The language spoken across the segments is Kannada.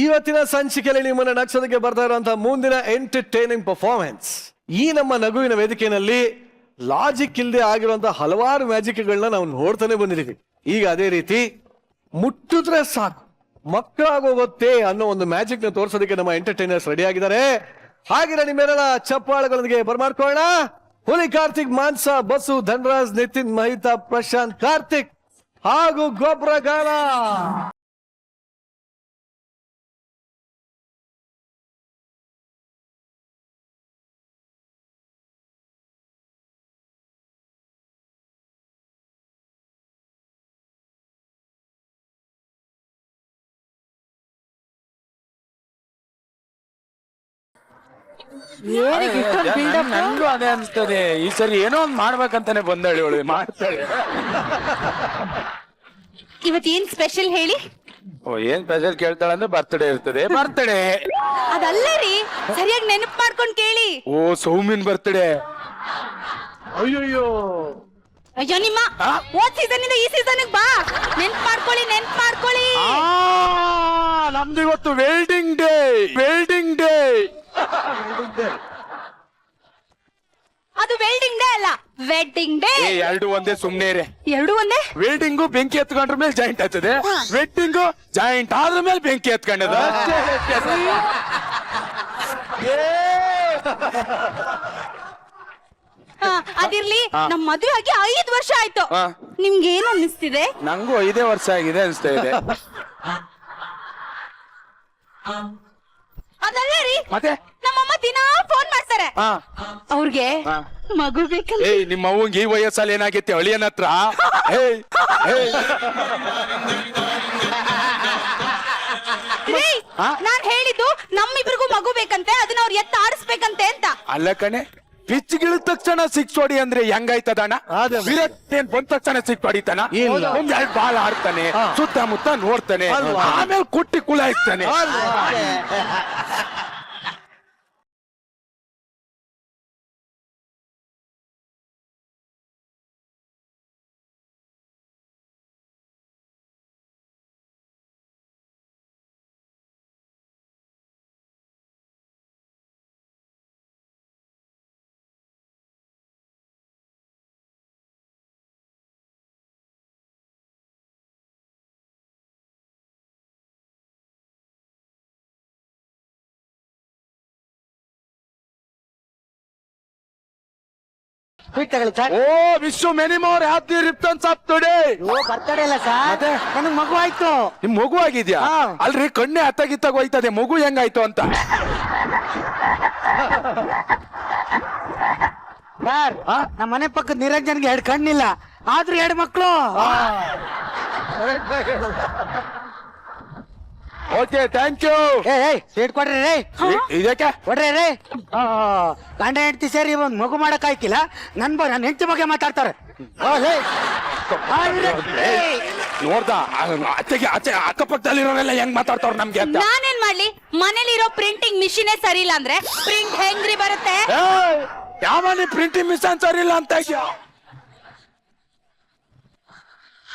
ಇವತ್ತಿನ ಸಂಚಿಕೆಯಲ್ಲಿ ನಿಮ್ಮನ್ನ ನಕ್ಷತ್ರಕ್ಕೆ ಬರ್ತಾ ಇರುವಂತಹ ಮುಂದಿನ ಎಂಟರ್ಟೈನಿಂಗ್ ಪರ್ಫಾರ್ಮೆನ್ಸ್. ಈ ನಮ್ಮ ನಗುವಿನ ವೇದಿಕೆಯಲ್ಲಿ ಲಾಜಿಕ್ ಇಲ್ಲದೆ ಆಗಿರುವಂತಹ ಹಲವಾರು ಮ್ಯಾಜಿಕ್ಗಳನ್ನ ನಾವು ನೋಡ್ತಾನೆ ಬಂದಿದ್ದೀವಿ. ಈಗ ಅದೇ ರೀತಿ ಮುಟ್ಟಿದ್ರೆ ಸಾಕು ಮಕ್ಕಳಾಗೋಗುತ್ತೆ ಅನ್ನೋ ಒಂದು ಮ್ಯಾಜಿಕ್ ನ ತೋರಿಸೋದಕ್ಕೆ ನಮ್ಮ ಎಂಟರ್ಟೈನರ್ಸ್ ರೆಡಿ ಆಗಿದ್ದಾರೆ. ಹಾಗೆ ನಿಮ್ಮೆಲ್ಲ ಚಪ್ಪಾಳೆಗಳೊಂದಿಗೆ ಬರ್ಮಾಡ್ಕೊಳ್ಳೋಣ. ಹುಲಿ ಕಾರ್ತಿಕ್, ಮಾನ್ಸ, ಬಸು, ಧನರಾಜ್, ನಿತಿನ್, ಮಹಿತಾ, ಪ್ರಶಾಂತ್, ಕಾರ್ತಿಕ್ ಹಾಗೂ ಗೊಬ್ಬರಗಾಲ. ನಂಗೂ ಅದೇ ಅನ್ಸ್ತದೆ. ಈ ಸರಿ ಏನೋ ಒಂದ್ ಮಾಡ್ಬೇಕಂತಾನೆ ಬಂದಳಿ ಅವಳು ಮಾಡ್ತಾಳೆ. ಇವತ್ತೇನ್ ಸ್ಪೆಷಲ್ ಹೇಳಿ? ಓ, ಏನ್ ಸ್ಪೆಷಲ್ ಕೇಳ್ತಾಳೆ ಅಂದ್ರೆ ಬರ್ತ್ಡೇ ಇರ್ತದೆ. ಬರ್ತ್ಡೇ ಅದಲ್ಲ ರೀ, ಸರಿಯಾಗಿ ನೆನಪು ಮಾಡ್ಕೊಂಡ್ ಕೇಳಿ. ಓ, ಸೌಮಿನ್ ಬರ್ತ್ಡೇ. ಅಯ್ಯೋ ಅಯ್ಯೋ ನಿಮ್ಮ ಹೋದ್ ಸೀಸನ್ ಇಂದ ಈ ಸೀಸನ್ ಬಾ, ನೆನ್ಪ್ ಮಾಡ್ಕೊಳ್ಳಿ. ನಮ್ದು ಇವತ್ತು ವೆಲ್ಡಿಂಗ್ ಡೇ. ಅದು ವೆಲ್ಡಿಂಗ್ ಡೇ ಅಲ್ಲ, ವೆಡ್ಡಿಂಗ್ ಡೇ. ಎರಡು ಒಂದೇ, ಸುಮ್ನೆ ರೇ. ಎರಡು ಒಂದೇ. ವೆಲ್ಡಿಂಗು ಬೆಂಕಿ ಎತ್ಕೊಂಡ್ರ ಮೇಲೆ ಜಾಯಿಂಟ್ ಆಗ್ತದೆ, ವೆಡ್ಡಿಂಗು ಜಾಯಿಂಟ್ ಆದ್ರ ಮೇಲೆ ಬೆಂಕಿ ಎತ್ಕೊಂಡದ. ಅದಿರ್ಲಿ, ನಮ್ ಮದುವೆ ಆಗಿ 5 ವರ್ಷ ಆಯ್ತು. ನಿಮ್ಗೆ ಏನು ಅನ್ನಿಸ್ತಿದೆ? ನಂಗೂ 5 ವರ್ಷ ಆಗಿದೆ ಅನ್ಸ್ತಾ ಇದೆ. ಅದಲ್ಲ ರೀ, ಮತ್ತೆ ನಮ್ಮಮ್ಮ ದಿನಾ ಫೋನ್ ಮಾಡ್ತಾರೆ. ಅವ್ರಿಗೆ ಮಗು ಬೇಕಲ್ಲ. ನಿಮ್ಮ ಅವ್ವಂಗೆ ಈ ವಯಸ್ಸಲ್ಲಿ ಏನಾಗೈತಿ ಅಳಿಯನ ಹತ್ರ? ನಾನ್ ಹೇಳಿದ್ದು ನಮ್ಮಿಬ್ರಿಗೂ ಮಗು ಬೇಕಂತೆ, ಅದನ್ನ ಅವ್ರು ಎತ್ತ ಆಡಿಸ್ಬೇಕಂತೆ ಅಂತ. ಅಲ್ಲ ಕಣೆ, ಪಿಚ್ ಗಿಳಿದ ತಕ್ಷಣ 6 ಹೊಡಿ ಅಂದ್ರೆ ಹೆಂಗಾಯ್ತದಣ್ಣ? ವಿರಾಟ್ ಏನ್ ಬಂದ ತಕ್ಷಣ 6 ಹೊಡಿತಾನ? ಒಂದ್ 2 ಬಾಲ್ ಆಡ್ತಾನೆ, ಸುತ್ತಮುತ್ತ ನೋಡ್ತಾನೆ, ಆಮೇಲೆ ಕುಟ್ಟಿ ಕುಳಾಯಿಸ್ತಾನೆ. ಓ, ವಿಶ್ವ many more happy returns of today. Birthday ಇಲ್ಲ ಸರ್, ನನಗ್ ಮಗು ಆಯ್ತು. ನಿಮ್ ಮಗು ಆಗಿದ್ಯಾ? ಅಲ್ರಿ, ಕಣ್ಣೆ ಅತ್ತಗಿತ್ತಾಗ ಹೋಯ್ತದೆ, ಮಗು ಹೆಂಗಾಯ್ತು ಅಂತ. ಸರ್, ನಮ್ಮ ಮನೆ ಪಕ್ಕದ ನಿರಂಜನ್ಗೆ 2 ಕಣ್ಣಿಲ್ಲ, ಆದ್ರೂ 2 ಮಕ್ಕಳು. Okay, thank you. ಸ್ವೀಟ್ ಕೊಡ್ರಿ ರೇ. ಇದಕ್ಕೆ ಕೊಡ್ರಿ ರೇ. ಗಂಡ ಹೆಂಡತಿ ಸೇರಿ ಒಂದ್ ಮಗು ಮಾಡಕ್ ಆಯ್ತಿಲ್ಲ, ನನ್ನ ಹೆಂಡತಿ ಬಗ್ಗೆ ಮಾತಾಡ್ತಾರೆ. ನೋಡ್ದ ಅತ್ತೆಗೆ ಆಚೆ ಅಕ್ಕಪಕ್ಕದಲ್ಲಿರೋರೆಲ್ಲ ಹೆಂಗ್ ಮಾತಾಡ್ತಾವ್ರ ನಮ್ಗೆ ಅಂತ. ನಾನೇನ್ ಮಾಡ್ಲಿ, ಮನೇಲಿರೋ ಪ್ರಿಂಟಿಂಗ್ ಮಿಷಿನೇ ಸರಿ ಇಲ್ಲ ಅಂದ್ರೆ ಪ್ರಿಂಟ್ ಹೆಂಗ್ರಿ ಬರುತ್ತೆ? ಯಾವನಿ ಪ್ರಿಂಟಿಂಗ್ ಮಿಷನ್ ಸರಿ ಇಲ್ಲ ಅಂತ?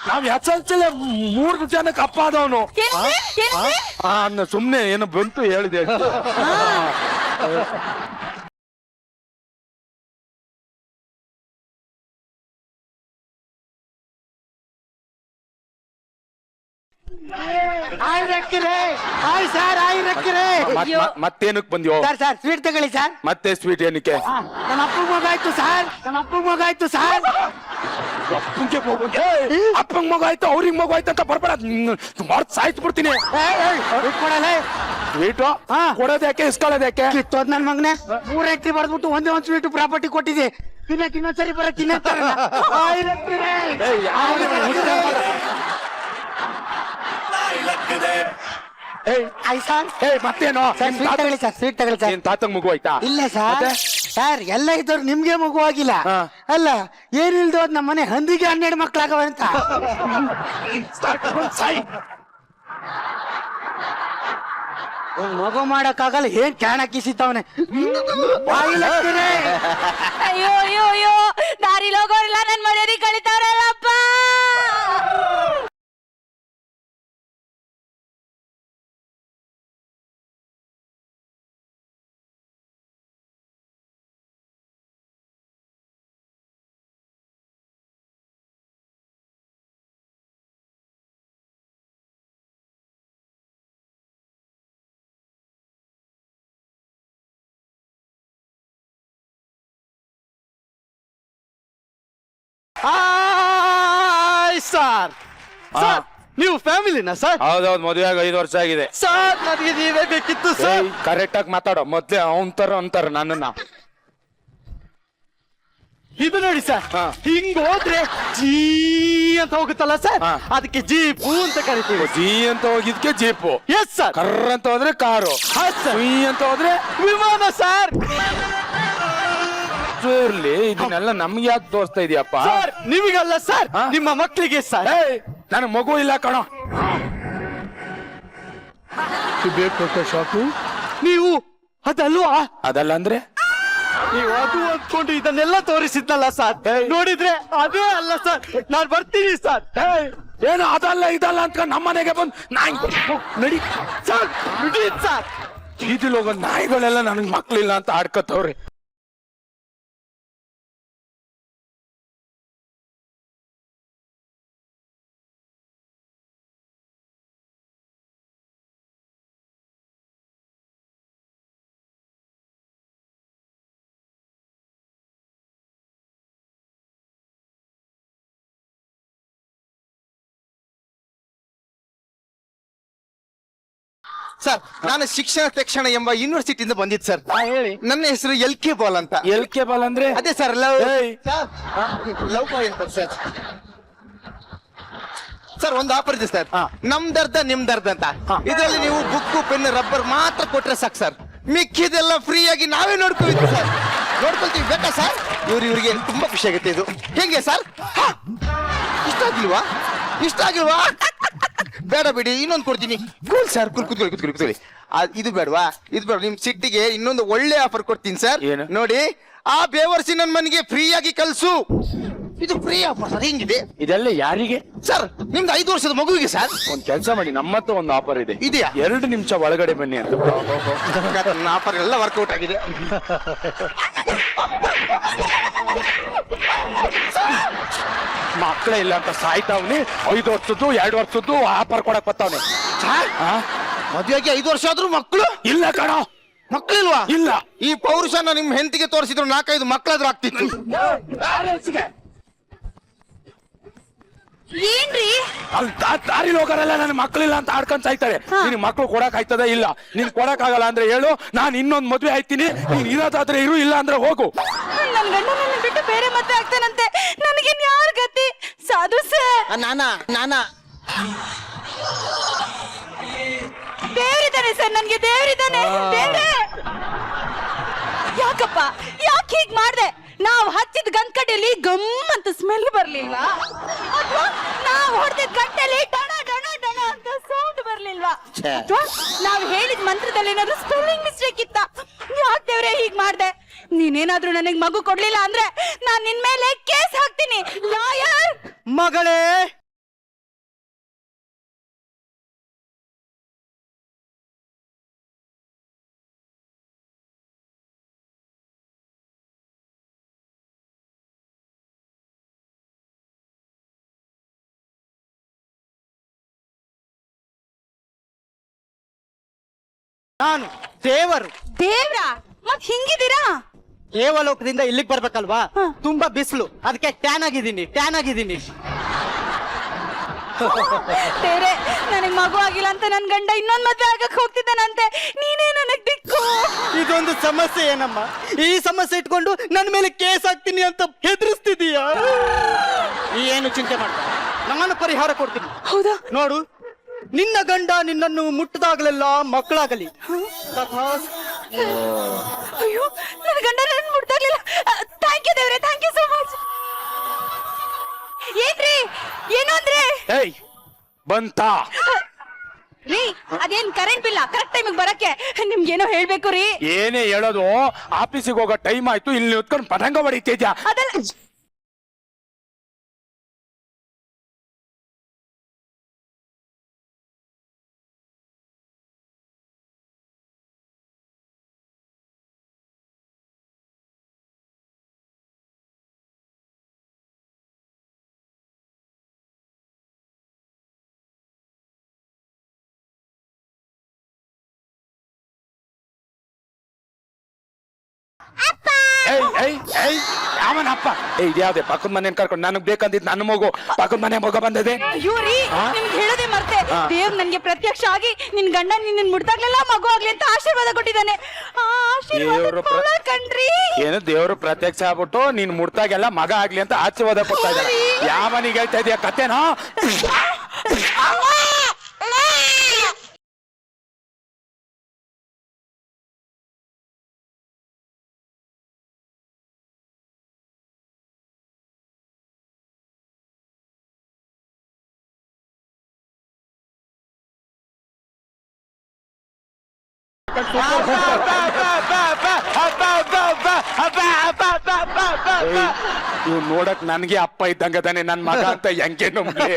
ನಾವ್ ಎಸ್ಎಲ್ಸಿಲೆ 3 ಜನಕ್ಕೆ ಅಪ್ಪ ಆದವನು. ಸುಮ್ನೆ ಏನು ಬಂತು ಹೇಳಿದೆ. ಮತ್ತೇನಕ್ ಬಂದ್ಯೋ? ಸರ್ ಸ್ವೀಟ್ ತಗೊಳ್ಳಿ ಸರ್. ಮತ್ತೆ ಸ್ವೀಟ್ ಏನಕ್ಕೆ? ನಮ್ಮ ಅಪ್ಪಂಗ್ ಮಗಾಯ್ತು ಸರ್, ಅಪ್ಪಂಗ್ ಮಗು ಆಯ್ತು, ಅವ್ರಿಗೆ ಮಗು ಆಯ್ತು ಅಂತ ಬರ್ಬೇಡ, ಸಾಯ್ತು ಬಿಡ್ತೀನಿ. ಕೊಡಲೇ ಸ್ವೀಟು ಕೊಡೋದ್ ಯಾಕೆ, ಇಸ್ಕೊಳ್ಳೋದ್ ಯಾಕೆ? ಕಿತ್ತೋದ್ ನನ್ ಮಗನೇ, 3 ಎಂಟ್ರಿ ಬರ್ದ್ಬಿಟ್ಟು ಒಂದೇ ಒಂದ್ ಸ್ವೀಟ್ ಪ್ರಾಪರ್ಟಿ ಕೊಟ್ಟಿದೆ. ಇನ್ನೊಂದ್ಸರಿ ಬರ ಮತ್ತೇನೋ? ಸ್ವೀಟ್ ತಗೊಳ್ಳಿ ಸರ್. ತಾತಂಗ್ ಮಗು ಆಯ್ತಾ? ಇಲ್ಲ ಸರ್, ಎಲ್ಲ ಇದ್ದವ್ರು ನಿಮ್ಗೆ ಮಗು ಆಗಿಲ್ಲ. ಅಲ್ಲ, ಏನಿಲ್ದೋದ್ ನಮ್ಮ ಮನೆ ಹಂದಿಗೆ 12 ಮಕ್ಳಾಗವಂತ. ಮಗು ಮಾಡಕ್ಕಾಗಲ್ಲ, ಏನ್ ಕ್ಯಾಣ ಕಿಸಿತವನೆ. ಅಯ್ಯೋ ದಾರಿಲಿ ಹೋಗೋರೆಲ್ಲ ನನ್ ಮರ್ಯಾದೆ ಕಳಿತಾರಲ್ಲಪ್ಪ. ಸರ್ ಸರ್ ನೀವು ಫ್ಯಾಮಿಲಿನಾ ಸರ್? ಹೌದೌದು, ಮದುವೆ ಆಗಿ 5 ವರ್ಷ ಆಗಿದೆ ಸರ್ ನನಗೆ ನೀವೇ ಬೇಕಿತ್ತು ಸರ್. ಕರೆಕ್ಟ್ ಆಗಿ ಮಾತಾಡೋ, ಮೊದ್ಲೇ ಅಂತಾರ ನನ್ನನ್ನ. ಇದು ನೋಡಿ ಸರ್, ಹಿಂಗ್ ಹೋದ್ರೆ ಜೀ ಅಂತ ಹೋಗುತ್ತಲ್ಲ ಸರ್, ಅದಕ್ಕೆ ಜೀಪು ಅಂತ ಕರಿತೀವಿ. ಜೀ ಅಂತ ಹೋಗಿದ್ಕೆ ಜೀಪು, ಎಸ್ ಸರ್. ಕರ್ರ ಅಂತ ಹೋದ್ರೆ ಕಾರು, ಅಂತ ಹೋದ್ರೆ ವಿಮಾನ ಸರ್. ಇರ್ಲಿ, ಇದನ್ನೆಲ್ಲ ನಮ್ಗೆ ಯಾಕೆ ತೋರಿಸ್ತಾ ಇದೀಯಪ್ಪ? ಸರ್ ನಿಮಗಲ್ಲ ಸರ್, ನಿಮ್ಮ ಮಕ್ಕಳಿಗೆ ಸರ್. ನನ್ ಮಗು ಇಲ್ಲ ಕಣೋ. ಶಾಕು ನೀವು ಅದಲ್ವಾ? ಅದಲ್ಲ ಅಂದ್ರೆ ನೀವು ಅದು ಅಂದ್ಕೊಂಡು ಇದನ್ನೆಲ್ಲ ತೋರಿಸಿದ್ನಲ್ಲ ಸರ್, ನೋಡಿದ್ರೆ ಅದೇ ಅಲ್ಲ ಸರ್. ನಾನ್ ಬರ್ತೀನಿ ಸರ್. ಏನು ಅದಲ್ಲ ಇದಲ್ಲ ಅಂತ ನಮ್ಮನೆಗೆ ಬಂದು ನಾಯಿ ನಡಿ ಸರ್ ಬಿಡಿ ಸರ್. ಬೀದಿಲ್ ಹೋಗೋ ನಾಯಿಗಳೆಲ್ಲ ನನಗ್ ಮಕ್ಳಿಲ್ಲ ಅಂತ ಆಡ್ಕತ್ತವ್ರಿ. ಸರ್, ನಾನು ಶಿಕ್ಷಣ ತಕ್ಷಣ ಎಂಬ ಯೂನಿವರ್ಸಿಟಿಯಿಂದ ಬಂದಿದ್ದು ಸರ್. ಹೇಳಿ. ನನ್ನ ಹೆಸರು LK ಬಾಲ್ ಅಂತ. LK ಬಾಲ್ ಅಂದ್ರೆ ಅದೇ ಸರ್, ಲವ್ ಏಯ್. ಲವ್ ಬಾಯ್ ಅಂತ ಸರ್. ಸರ್ ಒಂದು ಆಫರ್ ಇದೆ ಸರ್, ನಮ್ದರ್ಧ ನಿಮ್ದರ್ಧ ಅಂತ. ಇದರಲ್ಲಿ ನೀವು ಬುಕ್ಕು ಪೆನ್ ರಬ್ಬರ್ ಮಾತ್ರ ಕೊಟ್ರೆ ಸಾಕು ಸರ್, ಮಿಕ್ಕಿದೆಲ್ಲ ಫ್ರೀ ಆಗಿ ನಾವೇ ನೋಡ್ಕೊಳ್ತೀವಿ ಸರ್. ನೋಡ್ಕೊಳ್ತೀವಿ, ಬೇಕಾ ಸರ್? ಇವ್ರಿಗೆ ತುಂಬಾ ಖುಷಿ ಆಗುತ್ತೆ. ಇದು ಹೆಂಗೆ ಸರ್? ಇಷ್ಟ ಆಗಿಲ್ವಾ? ಬೇಡ ಬಿಡಿ, ಇನ್ನೊಂದು ಕೊಡ್ತೀನಿ. ಕೂಲ್ ಸರ್, ಕೂತ್ಕೊಳ್ಳಿ. ಇದು ಬೇಡವಾ? ಇದು ಬೇಡ. ನಿಮ್ ಸಿಟ್ಟಿಗೆ ಇನ್ನೊಂದು ಒಳ್ಳೆ ಆಫರ್ ಕೊಡ್ತೀನಿ ಸರ್. ಏನು? ನೋಡಿ, ಆ ಬೇವರ್ಸಿ ನನ್ ಮನೆಗೆ ಫ್ರೀ ಆಗಿ ಕಳ್ಸು. ಇದು ಫ್ರೀ ಆಫರ್ ಸರ್. ಹೆಂಗಿದೆ ಇದೆಲ್ಲ ಯಾರಿಗೆ ಸರ್? ನಿಮ್ದು 5 ವರ್ಷದ ಮಗುವಿಗೆ ಸರ್. ಒಂದ್ ಕೆಲಸ ಮಾಡಿ, ನಮ್ಮ ಹತ್ರ ಒಂದು ಆಫರ್ ಇದೆ. ಇದೆಯಾ? 2 ನಿಮಿಷ ಒಳಗಡೆ ಬನ್ನಿ ಅಂತ. ನನ್ನ ಆಫರ್ ಎಲ್ಲ ವರ್ಕೌಟ್ ಆಗಿದೆ. ಮಕ್ಕಳೇ ಇಲ್ಲ ಅಂತ ಸಾಯ್ತಾವ್ನಿ. 5 ವರ್ಷದ್ದು 2 ವರ್ಷದ್ದು ಆಫರ್ ಕೊಡಕ್ ಬರ್ತಾವ್ನಿ. ಮದುವೆಗೆ 5 ವರ್ಷ ಆದ್ರೂ ಮಕ್ಕಳು ಇಲ್ಲ ಕಣೋ, ಮಕ್ಕಳಿಲ್ವಾ? ಇಲ್ಲ. ಈ ಪೌರುಷನ ನಿಮ್ ಹೆಂಡತಿಗೆ ತೋರಿಸಿದ್ರು 4-5 ಮಕ್ಕಳಾದ್ರೂ ಆಗ್ತಿತ್ತು. ಏನ್ರಿ ಅಲ್ಲಿ ದಾರಿಲಿ ಹೋಗೋರೆಲ್ಲ ನನ್ನ ಮಕ್ಕಳಿಲ್ಲ ಅಂತ ಆಡ್ಕೊಂಡ್ ಸಾಯ್ತಾರೆ. ನಿನ್ ಮಕ್ಳು ಕೊಡಕ್ ಆಯ್ತದ? ಇಲ್ಲ. ನೀನ್ ಕೊಡಕ್ ಆಗಲ್ಲ ಅಂದ್ರೆ ಹೇಳು, ನಾನ್ ಇನ್ನೊಂದ್ ಮದ್ವೆ ಆಯ್ತೀನಿ. ನೀನ್ ಇರೋದಾದ್ರೆ ಇರು, ಇಲ್ಲ ಅಂದ್ರೆ ಹೋಗು. ನನ್ ಗಂಡ ನನ್ನ ಬಿಟ್ಟು ಬೇರೆ ಮತ್ತೆ ಆಗ್ತಾನಂತೆ. ನನಗಿನ್ ಯಾರ ಗತಿ? ಸಾಧು ಸರ್, ನಾನಾ ದೇವ್ರಿದ್ದಾನೆ ಸರ್, ನನ್ಗೆ ದೇವ್ರಿದ್ದಾನೆ. ದೇವ್ರೇ, ಯಾಕಪ್ಪ ಯಾಕೆ ಹೀಗ್ ಮಾಡ್ದೆ? ನಾವ್ ಹಚ್ಚಿದ ಗಂಕಟ್ಟೆಯಲ್ಲಿ ಗಮ್ ಅಂತ ಸ್ಮೆಲ್ ಬರ್ಲಿಲ್ವಾ? ಅಥವಾ ನಾವ್ ಹೊಡೆದ ಗಂಟೆಲಿ ಡಣ ಡಣ ಡಣ ಅಂತ ಸೌಂಡ್ ಬರ್ಲಿಲ್ವಾ? ಅಥವಾ ನಾವ್ ಹೇಳಿದ ಮಂತ್ರದಲ್ಲಿ ಏನಾದ್ರು ಸ್ಪೆಲ್ಲಿಂಗ್ ಮಿಸ್ಟೇಕ್ ಇತ್ತ? ಯಾಕೆ ದೇವ್ರೆ ಹೀಗ್ ಮಾಡ್ದೆ? ನೀನೇನಾದ್ರೂ ನನಗ್ ಮಗು ಕೊಡ್ಲಿಲ್ಲ ಅಂದ್ರೆ ನಾನ್ ನಿನ್ ಮೇಲೆ ಕೇಸ್ ಹಾಕ್ತೀನಿ. ಲಾಯರ್ ಮಗಳೇ, ನಾನು ದೇವರು. ದೇವ್ರ ಮತ್ ಹಿಂಗಿದ್ದೀರಾ? ದೇವಲೋಕದಿಂದ ಇಲ್ಲಿಗೆ ಬರ್ಬೇಕಲ್ವಾ? ತುಂಬಾ ಬಿಸಿಲು, ಅದಕ್ಕೆ ಟ್ಯಾನ್ ಆಗಿದ್ದೀನಿ. ದೇವ್ರೆ, ನನಗ್ ಮಗು ಆಗಿಲ್ಲ ಅಂತ ನನ್ ಗಂಡ ಇನ್ನೊಂದ್ ಮದ್ವೆ ಆಗಕ್ ಹೋಗ್ತಿದ್ದಾನಂತೆ. ನೀನೇ ನನಗ್ ದಿಕ್ಕು. ಇದೊಂದು ಸಮಸ್ಯೆ ಏನಮ್ಮ? ಈ ಸಮಸ್ಯೆ ಇಟ್ಕೊಂಡು ನನ್ನ ಮೇಲೆ ಕೇಸ್ ಹಾಕ್ತೀನಿ ಅಂತ ಹೆದರಿಸ್ತಿದೀಯಾ? ಏನು ಚಿಂತೆ ಮಾಡ, ನಾನು ಪರಿಹಾರ ಕೊಡ್ತೀನಿ. ಹೌದಾ? ನೋಡು, ನಿನ್ನ ಗಂಡ ನಿನ್ನನ್ನು ಮುಟ್ಟದಾಗಲೆಲ್ಲ ಮಕ್ಕಳಾಗಲಿ. ಅಯ್ಯೋ, ನನ್ನ ಗಂಡ ನನ್ನ ಮುಟ್ಟಾಗ್ಲಿಲ್ಲ. ಥ್ಯಾಂಕ್ ಯು ದೇವ್ರೆ, ಥ್ಯಾಂಕ್ ಯು ಸೋ ಮಚ್. ಏನ್ರಿ ಏನು ಅಂದ್ರೆ? ಏಯ್ ಬಂತಾ ರೀ, ಅದೇನ್ ಕರೆಂಟ್ ಬಿಲ್ಲ ಕರೆಕ್ಟ್ ಟೈಮಿಗೆ ಬರಕ್ಕೆ ನಿಮ್ಗೇನೋ ಹೇಳ್ಬೇಕು ರೀ. ಏನೇ ಹೇಳೋದು? ಆಫೀಸಿಗೆ ಹೋಗೋ ಟೈಮ್ ಆಯ್ತು, ಇಲ್ಲಿ ಹೊತ್ಕೊಂಡು ಪತಂಗ ಹೊಡಿತಿದ್ಯಾ? ಅದಲ್ಲ ಯಾವನಪ್ಪ ಇದ್ಯಾವ್ದೆ ಪಕ್ಕದ ಮನೆ ಕರ್ಕೊಂಡು ನನಗ್ ಬೇಕಂದಿದ್ ನನ್ನ ಮಗು ಪಕ್ಕದ ಮನೆ ಮಗ ಬಂದದೆ. ಅಯ್ಯೋ ರೀ ನಿಮ್ಗೆ ಹೇಳೋದೇ ಮರ್ತೆ, ದೇವ್ರು ನನ್ಗೆ ಪ್ರತ್ಯಕ್ಷ ಆಗಿ ನಿನ್ ಗಂಡ ನಿನ್ನ ಮುಡ್ದಾಗ್ಲೆಲ್ಲ ಮಗು ಆಗ್ಲಿ ಅಂತ ಆಶೀರ್ವಾದ ಕೊಟ್ಟಿದ್ದಾನೆ. ಆ ಆಶೀರ್ವಾದ ಫಲ ಕಣ್ರಿ. ಏನು ದೇವ್ರು ಪ್ರತ್ಯಕ್ಷ ಆಗ್ಬಿಟ್ಟು ನೀನ್ ಮುಡ್ತಾಗೆಲ್ಲ ಮಗ ಆಗ್ಲಿ ಅಂತ ಆಶೀರ್ವಾದ ಕೊಡ್ತಾ ಇದ್ದಾರೆ. ಯಾವನಿಗೆ ಹೇಳ್ತಾ ಇದೀಯ ಕತೆನಾ? ಇವ್ ನೋಡಕ್ ನನ್ಗೆ ಅಪ್ಪ ಇದ್ದಂಗದಾನೆ ನನ್ ಮಗ ಅಂತ ಹೆಂಗೆ ನಮ್ಗೆ.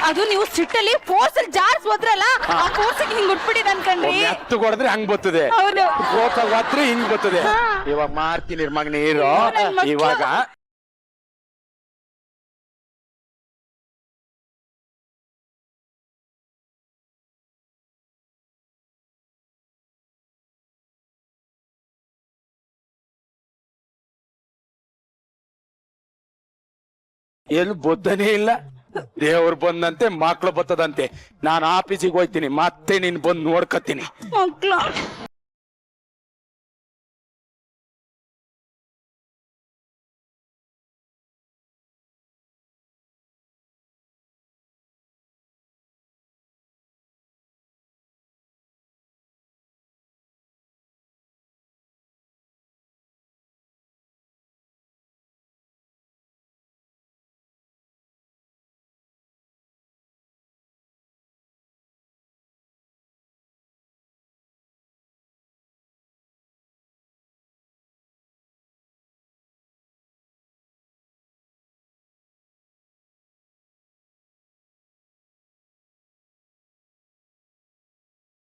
ಅದು ನೀವು ಸಿಟ್ಟಲ್ಲಿ ಫೋರ್ಸ್ ಅಲ್ಲಿ ಜಾರ್ಸ್ ಹೋದ್ರಲ್ಲ, ಆ ಫೋರ್ಸ್ ಹಿಂಗ್ ಉಟ್ಬಿಟ್ಟಿದ್ ಅನ್ಕಂಡ್ರಿ. ಎತ್ತು ಕೊಡದ್ರೆ ಹಂಗ್ ಬರ್ತದೆ, ಹೌದು. ಹೋದ್ರೆ ಹಿಂಗ್ ಬರ್ತದೆ. ಇವಾಗ ಮಾಡ್ತೀನಿ ಮಗ ನೀರು. ಇವಾಗ ಎಲ್ಲಿ ಬುದ್ಧನೇ ಇಲ್ಲ. ದೇವ್ರು ಬಂದಂತೆ ಮಕ್ಳು ಬರ್ತದಂತೆ. ನಾನು ಆಫೀಸಿಗೆ ಹೋಗ್ತೀನಿ, ಮತ್ತೆ ನೀನ್ ಬಂದು ನೋಡ್ಕತ್ತೀನಿ. ಮಕ್ಳು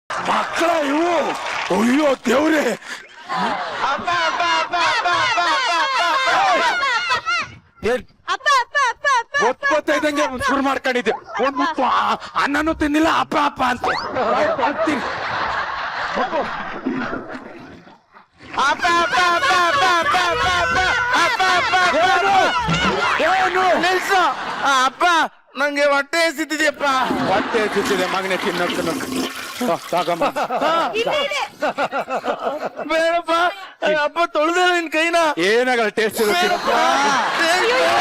ಮಕ್ಕಳ ಇವು. ಅಯ್ಯೋ ದೇವ್ರೆ, ಅಪ್ಪ ಅಪ್ಪ ಅಪ್ಪ ಅಪ್ಪ ಗೊತ್ತೈದಂಗೆ ಶುರು ಮಾಡ್ಕೊಂಡಿದ್ದೆ. ಒಂದು ಅನ್ನನೂ ತಿನ್ನಿಲ್ಲ ಅಪ್ಪ ಅಪ್ಪ ಅಂತ. ನಿಲ್ಸು. ಅಪ್ಪ ನಂಗೆ ಹೊಟ್ಟೆ ಹಸಿತಿದ್ಯಪ್ಪ. ಹೊಟ್ಟೆ ಹಸಿತಿದೆ ಮಗನೇ, ತಿನ್ನೋಕೆ ಸಾಕಮ್ಮ. ಬೇಡಪ್ಪ, ಅಪ್ಪ ತೊಳ್ದ ನಿನ್ ಕೈನ. ಏನಾಗಲ್ಲ ಟೇಸ್ಟ್ ಇರುತ್ತೆ.